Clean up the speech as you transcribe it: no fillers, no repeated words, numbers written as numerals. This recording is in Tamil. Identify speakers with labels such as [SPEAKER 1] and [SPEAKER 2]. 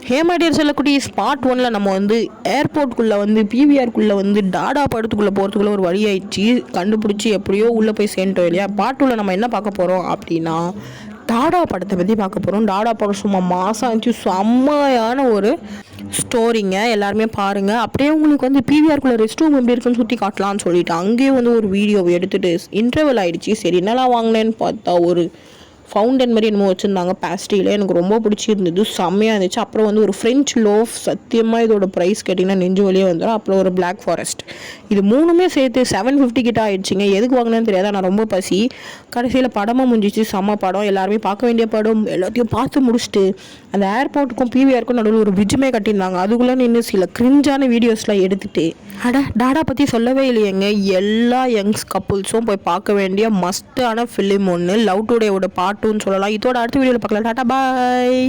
[SPEAKER 1] ஹேமாடியர் சொல்லக்கூடிய ஸ்பாட் ஒன்ல நம்ம வந்து ஏர்போர்ட்டுக்குள்ளே வந்து பிவிஆருக்குள்ளே வந்து டாடா படத்துக்குள்ளே போகிறதுக்குள்ளே ஒரு வழி ஆயிடுச்சு. கண்டுபிடிச்சி எப்படியோ உள்ளே போய் சேர்ந்துட்டோம் இல்லையா. பார்ட் 2ல நம்ம என்ன பார்க்க போகிறோம் அப்படின்னா டாடா படத்தை பற்றி பார்க்க போகிறோம். டாடா படம் சும்மா மாதம் இருந்துச்சு, செம்மையான ஒரு ஸ்டோரிங்க. எல்லாருமே பாருங்கள். அப்படியே உங்களுக்கு வந்து பிவிஆருக்குள்ளே ரெஸ்ட் ரூம் எப்படி இருக்குன்னு சுற்றி காட்டலான்னு சொல்லிட்டு அங்கேயே வந்து ஒரு வீடியோவை எடுத்துகிட்டு இன்டர்வல் ஆகிடுச்சு. சரி என்னெல்லாம் வாங்கினேன்னு பார்த்தா ஒரு ஃபவுண்டன் மாதிரி என்னமோ வச்சுருந்தாங்க பேஸ்ட்ரியில். எனக்கு ரொம்ப பிடிச்சிருந்தது, செம்மையாக இருந்துச்சு. அப்புறம் வந்து ஒரு ஃப்ரெஞ்ச் லோஃப், சத்தியமாக இதோட ப்ரைஸ் கேட்டிங்கன்னா நெஞ்சு வழியே வந்துடும். அப்புறம் ஒரு பிளாக் ஃபாரஸ்ட், இது மூணுமே சேர்த்து 750 கிட்ட ஆயிடுச்சிங்க. எதுக்கு வாங்கினேன்னு தெரியாது, நான் ரொம்ப பசி. கடைசியில் படமாக முடிஞ்சிச்சு, செம்ம படம், எல்லாருமே பார்க்க வேண்டிய படம். எல்லாத்தையும் பார்த்து முடிச்சுட்டு அந்த ஏர்போர்ட்டுக்கும் பிவிஆருக்கும் நடுவில் ஒரு பிரிட்ஜுமே கட்டியிருந்தாங்க. அதுக்குள்ளே நின்று சில கிரிஞ்சான வீடியோஸ்லாம் எடுத்துகிட்டு டாடா பற்றி சொல்லவே இல்லையேங்க. எல்லா யங்ஸ் கப்புள்ஸும் போய் பார்க்க வேண்டிய மஸ்டான ஃபிலிம் ஒன்று. லவ் டுடேவோட பார்ட் 2ன்னு சொல்லலாம். இதோட அடுத்த வீடியோவில் பார்க்கலாம். டாடா பாய்.